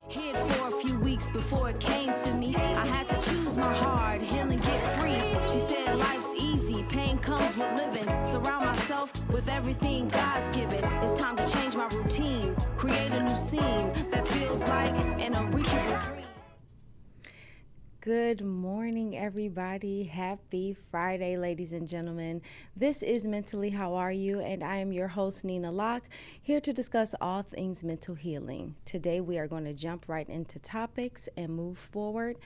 Hid for a few weeks before it came to me. I had to choose my heart, heal and get free. She said life's easy, pain comes with living. Surround myself with everything God's given. It's time to change my routine, create a new scene that feels like an unreachable dream. Good morning, everybody. Happy Friday, ladies and gentlemen. This is Mentally How Are You? And I am your host, Neena Lock, here to discuss all things mental healing. Today, we are going to jump right into topics and move forward.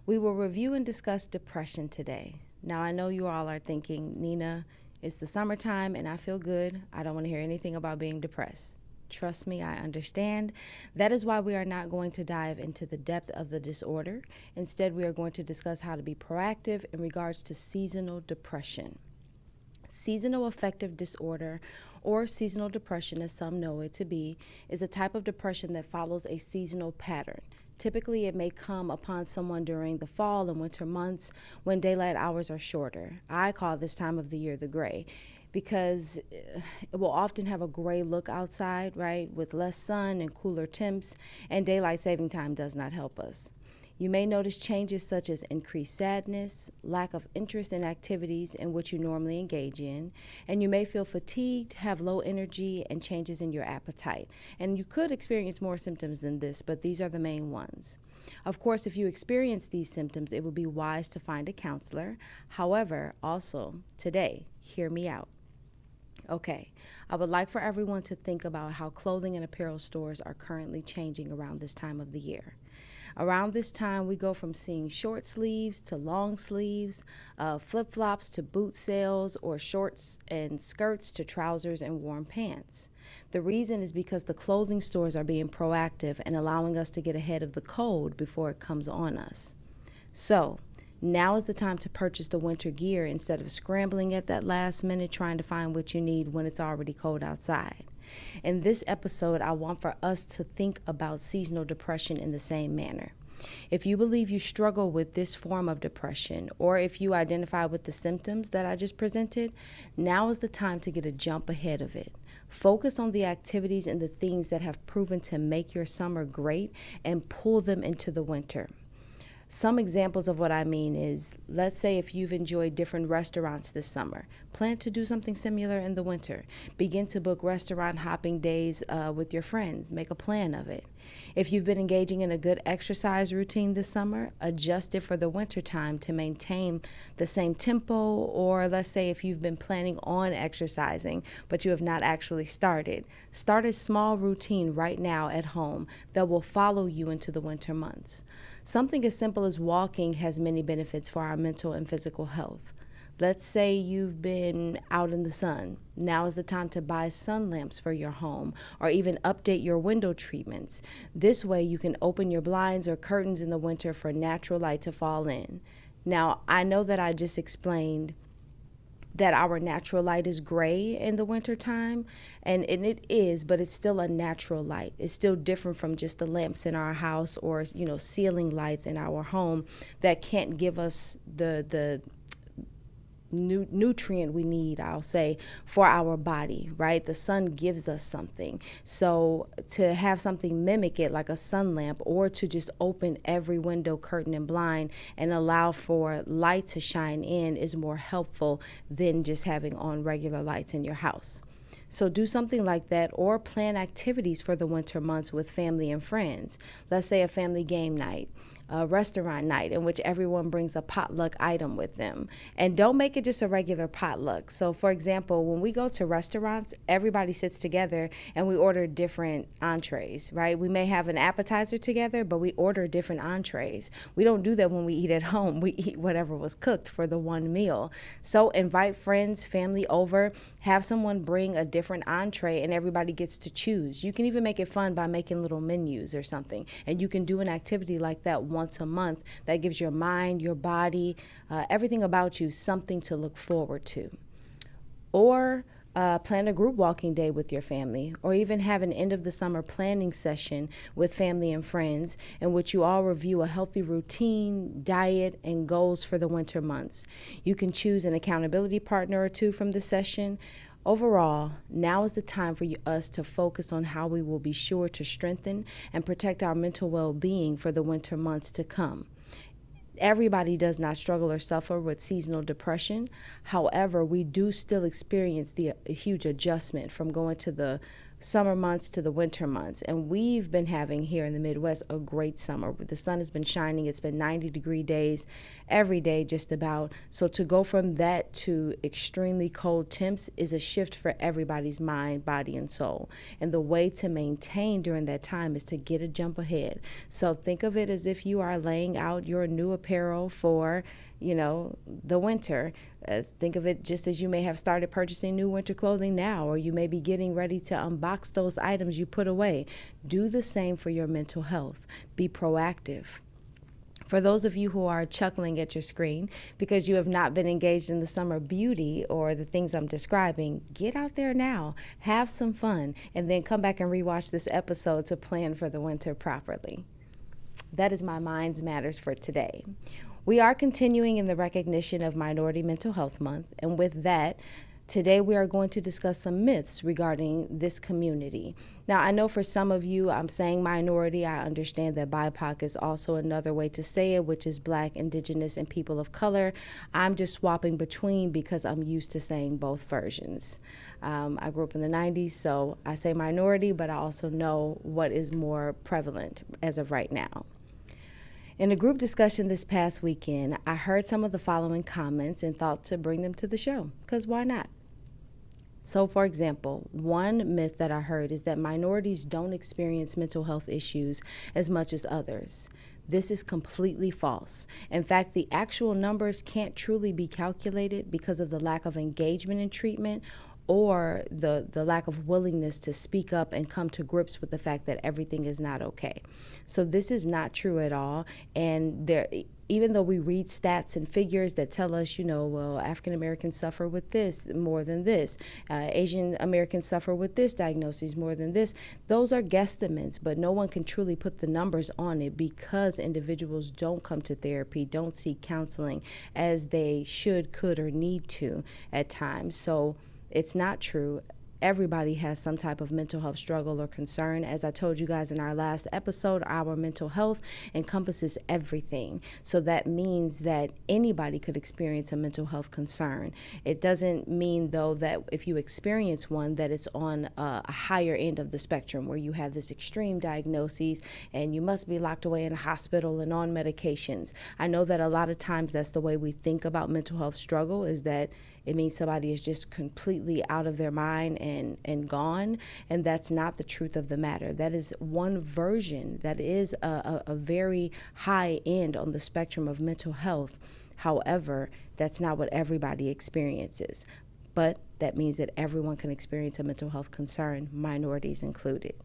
We will review and discuss depression today. Now, I know you all are thinking, Neena, it's the summertime and I feel good. I don't want to hear anything about being depressed. Trust me, I understand. That is why we are not going to dive into the depth of the disorder. Instead, we are going to discuss how to be proactive in regards to seasonal depression. Seasonal affective disorder, or seasonal depression as some know it to be, is a type of depression that follows a seasonal pattern. Typically, it may come upon someone during the fall and winter months when daylight hours are shorter. I call this time of the year the gray, because it will often have a gray look outside, right, with less sun and cooler temps, and daylight saving time does not help us. You may notice changes such as increased sadness, lack of interest in activities in which you normally engage in, and you may feel fatigued, have low energy, and changes in your appetite. And you could experience more symptoms than this, but these are the main ones. Of course, if you experience these symptoms, it would be wise to find a counselor. However, also, today, hear me out. Okay, I would like for everyone to think about how clothing and apparel stores are currently changing around this time of the year. Around this time, we go from seeing short sleeves to long sleeves, flip-flops to boot sales, or shorts and skirts to trousers and warm pants. The reason is because the clothing stores are being proactive and allowing us to get ahead of the cold before it comes on us. So, now is the time to purchase the winter gear instead of scrambling at that last minute trying to find what you need when it's already cold outside. In this episode, I want for us to think about seasonal depression in the same manner. If you believe you struggle with this form of depression, or if you identify with the symptoms that I just presented, now is the time to get a jump ahead of it. Focus on the activities and the things that have proven to make your summer great and pull them into the winter. Some examples of what I mean is, let's say if you've enjoyed different restaurants this summer, plan to do something similar in the winter. Begin to book restaurant hopping days with your friends. Make a plan of it. If you've been engaging in a good exercise routine this summer, adjust it for the winter time to maintain the same tempo. Or let's say if you've been planning on exercising, but you have not actually started, start a small routine right now at home that will follow you into the winter months. Something as simple as walking has many benefits for our mental and physical health. Let's say you've been out in the sun. Now is the time to buy sun lamps for your home, or even update your window treatments. This way you can open your blinds or curtains in the winter for natural light to fall in. Now, I know that I just explained that our natural light is gray in the wintertime, and it is, but it's still a natural light. It's still different from just the lamps in our house or, ceiling lights in our home that can't give us the nutrient we need, I'll say, for our body, right? The sun gives us something. So to have something mimic it, like a sun lamp, or to just open every window, curtain, and blind and allow for light to shine in is more helpful than just having on regular lights in your house. So do something like that, or plan activities for the winter months with family and friends. Let's say a family game night, a restaurant night in which everyone brings a potluck item with them. And don't make it just a regular potluck. So for example, when we go to restaurants, everybody sits together and we order different entrees, right? We may have an appetizer together, but we order different entrees. We don't do that when we eat at home. We eat whatever was cooked for the one meal. So invite friends, family over, have someone bring a different entree, and everybody gets to choose. You can even make it fun by making little menus or something. And you can do an activity like that once a month that gives your mind, your body, everything about you something to look forward to. Or plan a group walking day with your family, or even have an end of the summer planning session with family and friends in which you all review a healthy routine, diet, and goals for the winter months. You can choose an accountability partner or two from the session, Overall, now is the time for us to focus on how we will be sure to strengthen and protect our mental well-being for the winter months to come. Everybody does not struggle or suffer with seasonal depression. However, we do still experience the huge adjustment from going to the summer months to the winter months. And we've been having here in the Midwest a great summer. The sun has been shining. It's been 90-degree days every day just about. So to go from that to extremely cold temps is a shift for everybody's mind, body, and soul. And the way to maintain during that time is to get a jump ahead. So think of it as if you are laying out your new apparel for the winter. Think of it just as you may have started purchasing new winter clothing now, or you may be getting ready to unbox those items you put away. Do the same for your mental health. Be proactive. For those of you who are chuckling at your screen because you have not been engaged in the summer beauty or the things I'm describing, get out there now, have some fun, and then come back and rewatch this episode to plan for the winter properly. That is my Minds Matters for today. We are continuing in the recognition of Minority Mental Health Month, and with that, today we are going to discuss some myths regarding this community. Now, I know for some of you, I'm saying minority. I understand that BIPOC is also another way to say it, which is Black, Indigenous, and people of color. I'm just swapping between because I'm used to saying both versions. I grew up in the 90s, so I say minority, but I also know what is more prevalent as of right now. In a group discussion this past weekend, I heard some of the following comments and thought to bring them to the show, because why not? So, for example, one myth that I heard is that minorities don't experience mental health issues as much as others. This is completely false. In fact, the actual numbers can't truly be calculated because of the lack of engagement in treatment or the lack of willingness to speak up and come to grips with the fact that everything is not okay. So this is not true at all. And even though we read stats and figures that tell us, well, African Americans suffer with this more than this, Asian Americans suffer with this diagnosis more than this, those are guesstimates, but no one can truly put the numbers on it because individuals don't come to therapy, don't seek counseling as they should, could, or need to at times. So it's not true. Everybody has some type of mental health struggle or concern. As I told you guys in our last episode, our mental health encompasses everything. So that means that anybody could experience a mental health concern. It doesn't mean, though, that if you experience one, that it's on a higher end of the spectrum where you have this extreme diagnosis and you must be locked away in a hospital and on medications. I know that a lot of times that's the way we think about mental health struggle, is that it means somebody is just completely out of their mind and gone, and that's not the truth of the matter. That is one version. That is a very high end on the spectrum of mental health. However, that's not what everybody experiences. But that means that everyone can experience a mental health concern, minorities included.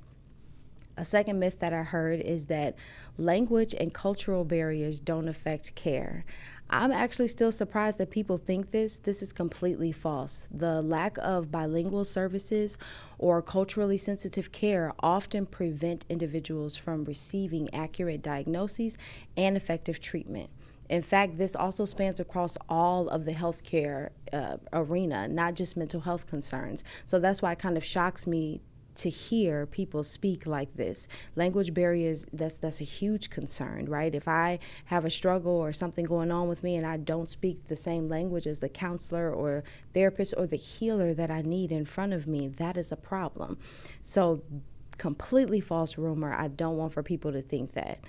A second myth that I heard is that language and cultural barriers don't affect care. I'm actually still surprised that people think this. This is completely false. The lack of bilingual services or culturally sensitive care often prevent individuals from receiving accurate diagnoses and effective treatment. In fact, this also spans across all of the healthcare arena, not just mental health concerns. So that's why it kind of shocks me to hear people speak like this. Language barriers, that's a huge concern, right? If I have a struggle or something going on with me and I don't speak the same language as the counselor or therapist or the healer that I need in front of me, that is a problem. So completely false rumor. I don't want for people to think that.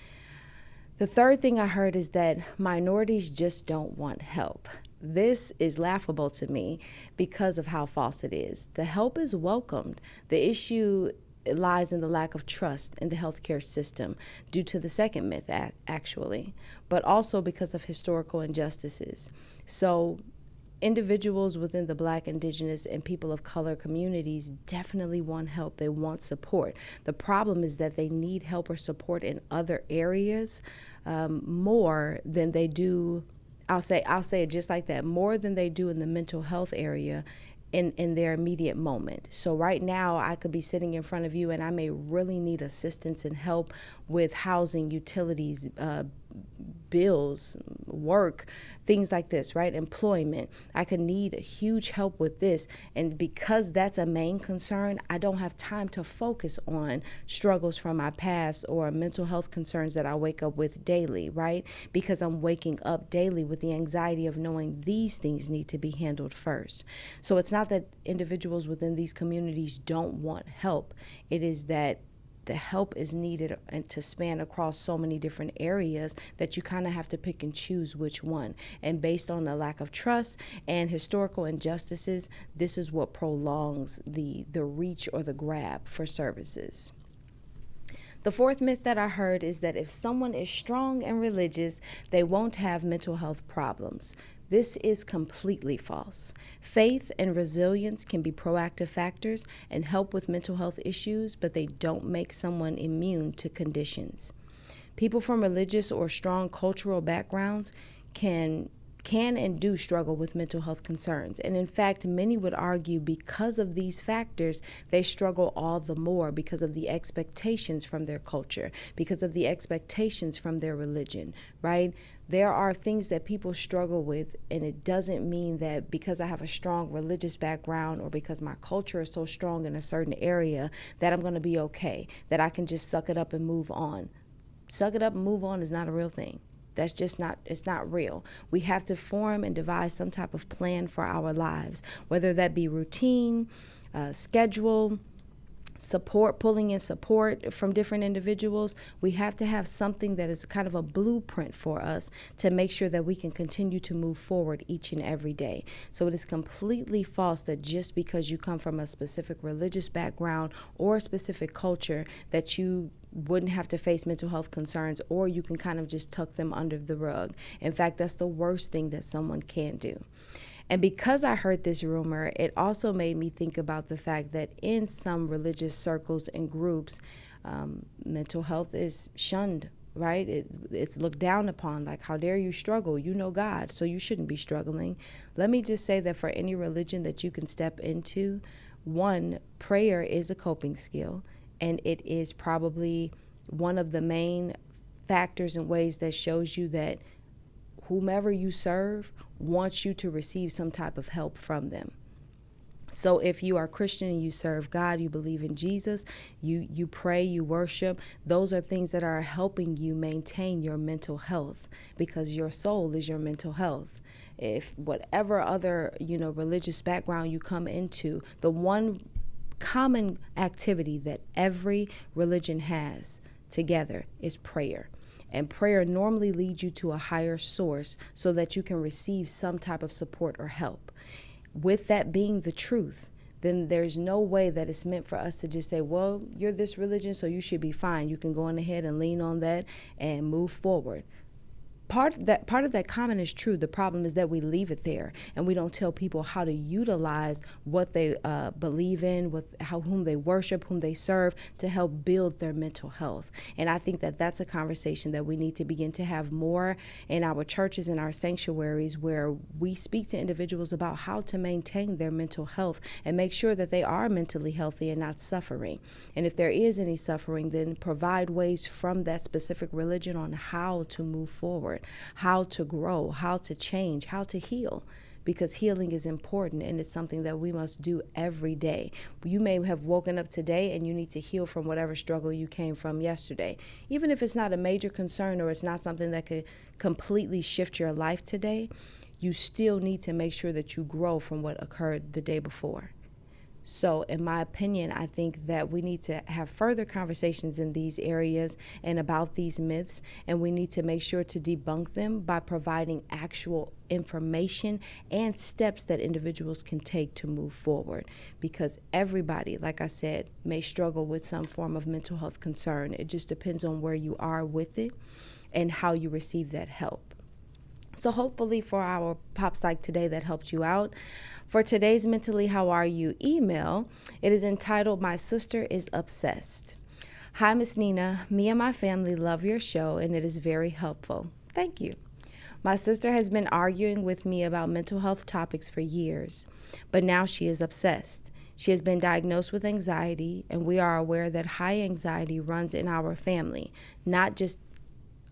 The third thing I heard is that minorities just don't want help. This is laughable to me because of how false it is. The help is welcomed. The issue lies in the lack of trust in the healthcare system due to the second myth, actually, but also because of historical injustices. So individuals within the Black, Indigenous, and people of color communities definitely want help. They want support. The problem is that they need help or support in other areas more than they do. I'll say it just like that, more than they do in the mental health area in their immediate moment. So right now I could be sitting in front of you and I may really need assistance and help with housing, utilities, bills, work, things like this, right? Employment. I could need huge help with this. And because that's a main concern, I don't have time to focus on struggles from my past or mental health concerns that I wake up with daily, right? Because I'm waking up daily with the anxiety of knowing these things need to be handled first. So it's not that individuals within these communities don't want help. It is that the help is needed and to span across so many different areas that you kind of have to pick and choose which one. And based on the lack of trust and historical injustices, this is what prolongs the reach or the grab for services. The fourth myth that I heard is that if someone is strong and religious, they won't have mental health problems. This is completely false. Faith and resilience can be proactive factors and help with mental health issues, but they don't make someone immune to conditions. People from religious or strong cultural backgrounds can and do struggle with mental health concerns. And in fact, many would argue because of these factors, they struggle all the more because of the expectations from their culture, because of the expectations from their religion, right? There are things that people struggle with, and it doesn't mean that because I have a strong religious background or because my culture is so strong in a certain area that I'm going to be okay, that I can just suck it up and move on. Suck it up and move on is not a real thing. That's just not, it's not real. We have to form and devise some type of plan for our lives, whether that be routine, schedule, support, pulling in support from different individuals. We have to have something that is kind of a blueprint for us to make sure that we can continue to move forward each and every day. So it is completely false that just because you come from a specific religious background or a specific culture that you wouldn't have to face mental health concerns, or you can kind of just tuck them under the rug. In fact, that's the worst thing that someone can do. And because I heard this rumor, it also made me think about the fact that in some religious circles and groups, mental health is shunned, right? It's looked down upon, like, how dare you struggle? You know God, so you shouldn't be struggling. Let me just say that for any religion that you can step into, one, prayer is a coping skill. And it is probably one of the main factors and ways that shows you that whomever you serve wants you to receive some type of help from them. So if you are Christian and you serve God, you believe in Jesus, you pray, you worship, those are things that are helping you maintain your mental health, because your soul is your mental health. If whatever other, religious background you come into, the one common activity that every religion has together is prayer. And prayer normally leads you to a higher source so that you can receive some type of support or help. With that being the truth, then there's no way that it's meant for us to just say, well, you're this religion, so you should be fine. You can go on ahead and lean on that and move forward. Part of that comment is true. The problem is that we leave it there and we don't tell people how to utilize what they believe in, whom they worship, whom they serve, to help build their mental health. And I think that that's a conversation that we need to begin to have more in our churches and our sanctuaries, where we speak to individuals about how to maintain their mental health and make sure that they are mentally healthy and not suffering. And if there is any suffering, then provide ways from that specific religion on how to move forward, how to grow, how to change, how to heal, because healing is important and it's something that we must do every day. You may have woken up today and you need to heal from whatever struggle you came from yesterday. Even if it's not a major concern or it's not something that could completely shift your life today, you still need to make sure that you grow from what occurred the day before. So in my opinion, I think that we need to have further conversations in these areas and about these myths, and we need to make sure to debunk them by providing actual information and steps that individuals can take to move forward. Because everybody, like I said, may struggle with some form of mental health concern. It just depends on where you are with it and how you receive that help. So hopefully for our Pop Psych today that helped you out. For today's Mentally How Are You email, it is entitled, My Sister is Obsessed. Hi, Miss Neena. Me and my family love your show and it is very helpful. Thank you. My sister has been arguing with me about mental health topics for years, but now she is obsessed. She has been diagnosed with anxiety, and we are aware that high anxiety runs in our family, not just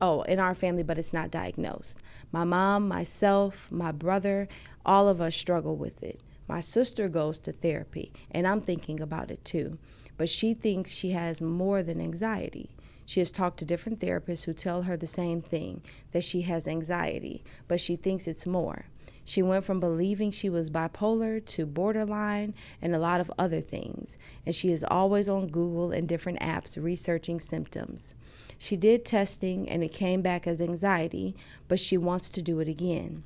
in our family, but it's not diagnosed. My mom, myself, my brother, all of us struggle with it. My sister goes to therapy, and I'm thinking about it too. But she thinks she has more than anxiety. She has talked to different therapists who tell her the same thing, that she has anxiety, but she thinks it's more. She went from believing she was bipolar to borderline and a lot of other things. And she is always on Google and different apps researching symptoms. She did testing and it came back as anxiety, but she wants to do it again.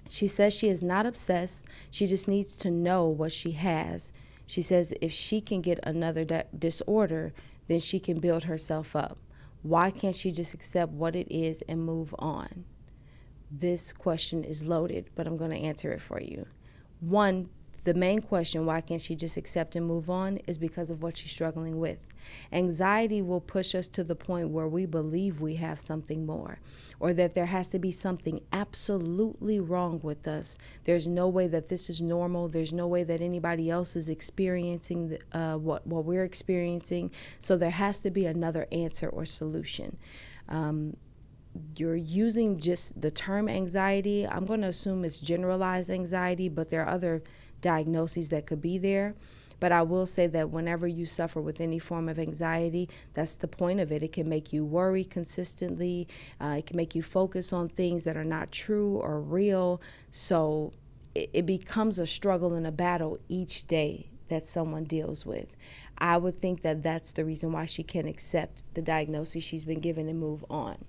She says she is not obsessed. She just needs to know what she has. She says if she can get another disorder, then she can build herself up. Why can't she just accept what it is and move on? This question is loaded, but I'm going to answer it for you. One, the main question, why can't she just accept and move on, is because of what she's struggling with. Anxiety will push us to the point where we believe we have something more, or that there has to be something absolutely wrong with us. There's no way that this is normal. There's no way that anybody else is experiencing what we're experiencing. So there has to be another answer or solution. You're using just the term anxiety. I'm going to assume it's generalized anxiety, but there are other diagnoses that could be there. But I will say that whenever you suffer with any form of anxiety, that's the point of it. It can make you worry consistently. It can make you focus on things that are not true or real. So it becomes a struggle and a battle each day that someone deals with. I would think that that's the reason why she can't accept the diagnosis she's been given and move on.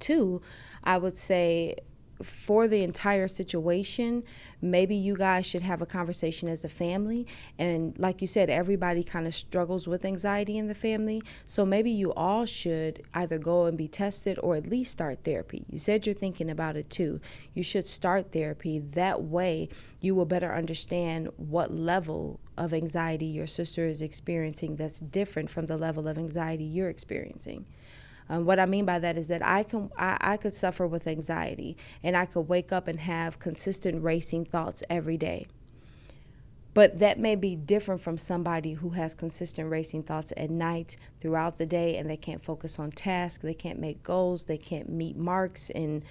Two, I would say for the entire situation, maybe you guys should have a conversation as a family. And like you said, everybody kind of struggles with anxiety in the family. So maybe you all should either go and be tested or at least start therapy. You said you're thinking about it too. You should start therapy. That way you will better understand what level of anxiety your sister is experiencing that's different from the level of anxiety you're experiencing. What I mean by that is that I could suffer with anxiety, and I could wake up and have consistent racing thoughts every day. But that may be different from somebody who has consistent racing thoughts at night, throughout the day, and they can't focus on tasks, they can't make goals, they can't meet marks and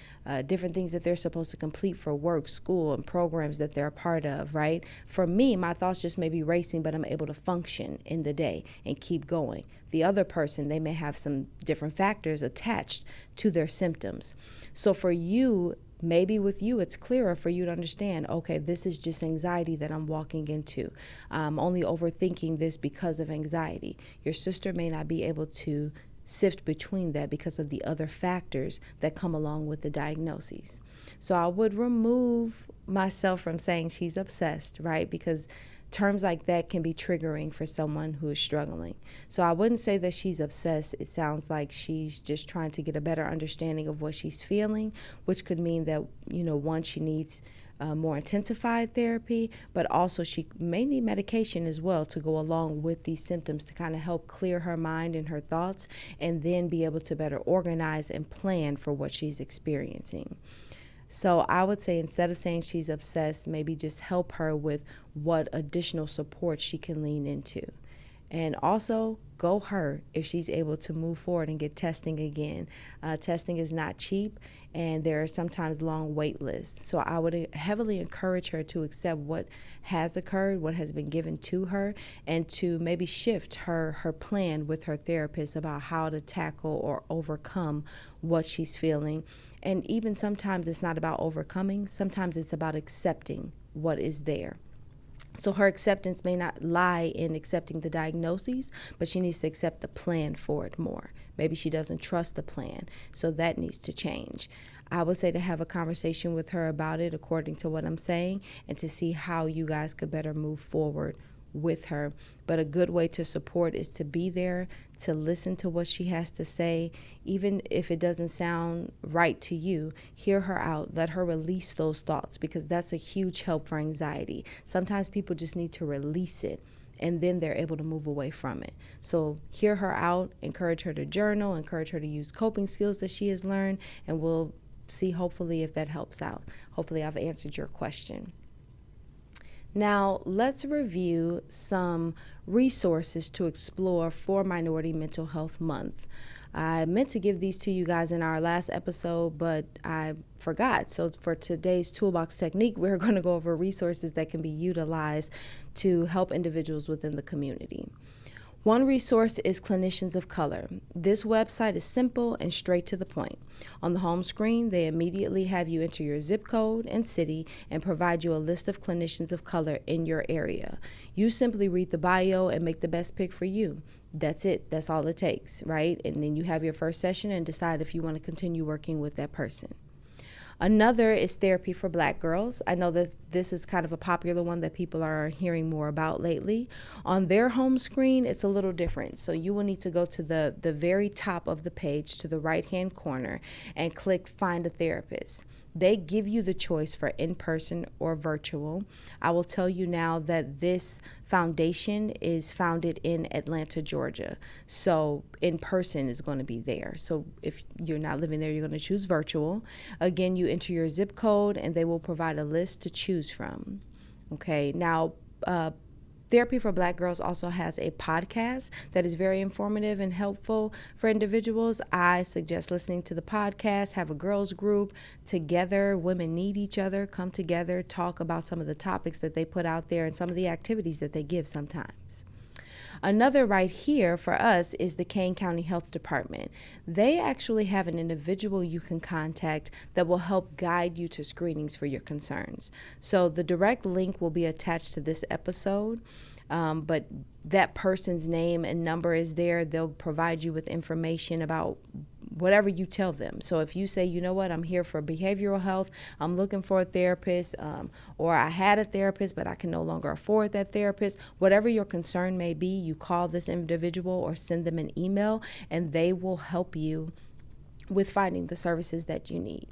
different things that they're supposed to complete for work, school, and programs that they're a part of, right? For me, my thoughts just may be racing, but I'm able to function in the day and keep going. The other person, they may have some different factors attached to their symptoms. So for you, maybe with you, it's clearer for you to understand, okay, this is just anxiety that I'm walking into. I'm only overthinking this because of anxiety. Your sister may not be able to sift between that because of the other factors that come along with the diagnoses. So I would remove myself from saying she's obsessed, right? Because terms like that can be triggering for someone who is struggling. So I wouldn't say that she's obsessed. It sounds like she's just trying to get a better understanding of what she's feeling, which could mean that, one, she needs more intensified therapy, but also she may need medication as well to go along with these symptoms to kind of help clear her mind and her thoughts, and then be able to better organize and plan for what she's experiencing. So I would say, instead of saying she's obsessed, maybe just help her with what additional support she can lean into. And also, go her if she's able to move forward and get testing again. Testing is not cheap, and there are sometimes long wait lists. So I would heavily encourage her to accept what has occurred, what has been given to her, and to maybe shift her plan with her therapist about how to tackle or overcome what she's feeling. And even sometimes it's not about overcoming. Sometimes it's about accepting what is there. So her acceptance may not lie in accepting the diagnoses, but she needs to accept the plan for it more. Maybe she doesn't trust the plan, so that needs to change. I would say to have a conversation with her about it according to what I'm saying, and to see how you guys could better move forward with her. But a good way to support is to be there, to listen to what she has to say. Even if it doesn't sound right to you, hear her out, let her release those thoughts, because that's a huge help for anxiety. Sometimes people just need to release it, and then they're able to move away from it. So hear her out, encourage her to journal, encourage her to use coping skills that she has learned, and we'll see hopefully if that helps out. Hopefully I've answered your question. Now, let's review some resources to explore for Minority Mental Health Month. I meant to give these to you guys in our last episode, but I forgot. So for today's toolbox technique, we're going to go over resources that can be utilized to help individuals within the community. One resource is Clinicians of Color. This website is simple and straight to the point. On the home screen, they immediately have you enter your zip code and city and provide you a list of clinicians of color in your area. You simply read the bio and make the best pick for you. That's it. That's all it takes, right? And then you have your first session and decide if you want to continue working with that person. Another is Therapy for Black Girls. I know that this is kind of a popular one that people are hearing more about lately. On their home screen, it's a little different. So you will need to go to the very top of the page to the right-hand corner and click Find a Therapist. They give you the choice for in-person or virtual. I will tell you now that this foundation is founded in Atlanta, Georgia. So in-person is going to be there. So if you're not living there, you're going to choose virtual. Again, you enter your zip code and they will provide a list to choose from. Okay, now Therapy for Black Girls also has a podcast that is very informative and helpful for individuals. I suggest listening to the podcast, have a girls group together. Women need each other, come together, talk about some of the topics that they put out there and some of the activities that they give sometimes. Another right here for us is the Kane County Health Department. They actually have an individual you can contact that will help guide you to screenings for your concerns. So the direct link will be attached to this episode, but that person's name and number is there. They'll provide you with information about whatever you tell them. So if you say, you know what, I'm here for behavioral health, I'm looking for a therapist, or I had a therapist, but I can no longer afford that therapist, whatever your concern may be, you call this individual or send them an email, and they will help you with finding the services that you need.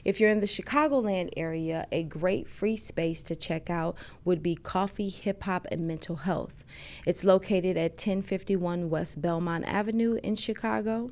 If you're in the Chicagoland area, a great free space to check out would be Coffee, Hip Hop, and Mental Health. It's located at 1051 West Belmont Avenue in Chicago.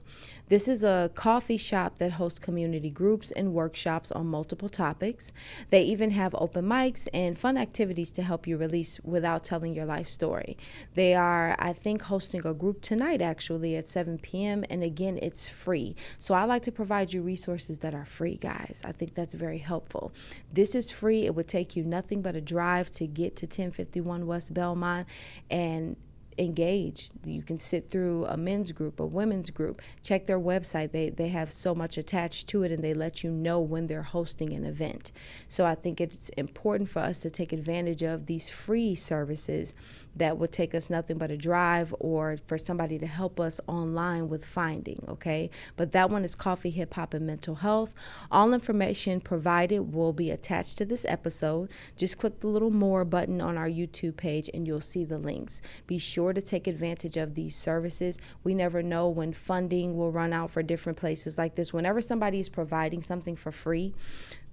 This is a coffee shop that hosts community groups and workshops on multiple topics. They even have open mics and fun activities to help you release without telling your life story. They are, I think, hosting a group tonight actually at 7 p.m. And again, it's free. So I like to provide you resources that are free, guys. I think that's very helpful. This is free. It would take you nothing but a drive to get to 1051 West Belmont and engage. You can sit through a men's group, a women's group, check their website. They have so much attached to it, and they let you know when they're hosting an event. So I think it's important for us to take advantage of these free services that would take us nothing but a drive, or for somebody to help us online with finding, okay? But that one is Coffee, Hip Hop, and Mental Health. All information provided will be attached to this episode. Just click the little more button on our YouTube page and you'll see the links. Be sure to take advantage of these services. We never know when funding will run out for different places like this. Whenever somebody is providing something for free,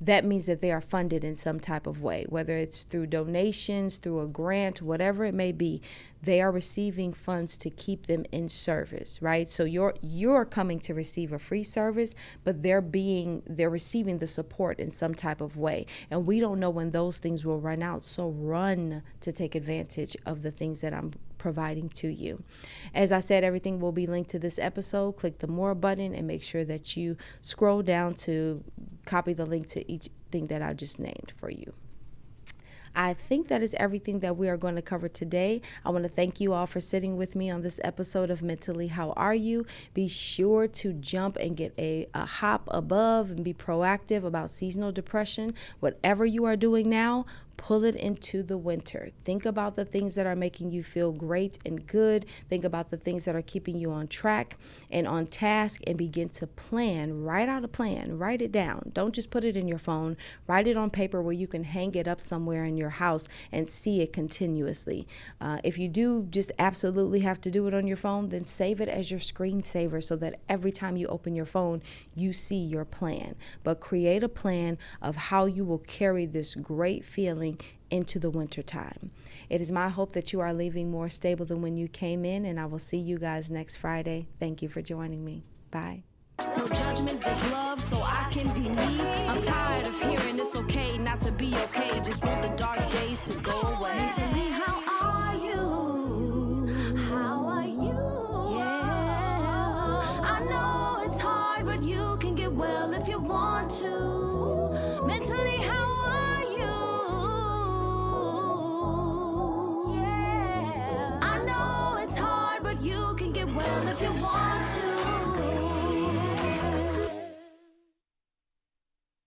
that means that they are funded in some type of way, whether it's through donations, through a grant, whatever it may be. They are receiving funds to keep them in service, right? So you're coming to receive a free service, but they're receiving the support in some type of way. And we don't know when those things will run out. So run to take advantage of the things that I'm providing to you. As I said, everything will be linked to this episode. Click the more button and make sure that you scroll down to copy the link to each thing that I just named for you. I think that is everything that we are going to cover today. I want to thank you all for sitting with me on this episode of Mentally How Are You? Be sure to jump and get a hop above and be proactive about seasonal depression. Whatever you are doing now, pull it into the winter. Think about the things that are making you feel great and good. Think about the things that are keeping you on track and on task, and begin to plan. Write out a plan. Write it down. Don't just put it in your phone. Write it on paper where you can hang it up somewhere in your house and see it continuously. If you do just absolutely have to do it on your phone, then save it as your screensaver so that every time you open your phone, you see your plan. But create a plan of how you will carry this great feeling into the winter time. It is my hope that you are leaving more stable than when you came in, and I will see you guys next Friday. Thank you for joining me. Bye. No judgment, just love, so I can be me. I'm tired of hearing it's okay not to be okay. Just want the dark days to go away. Mentally, how are you? How are you? Yeah, I know. hard, but you can get well if you want to. Mentally, how are you? Yeah. I know it's hard, but you can get well if you want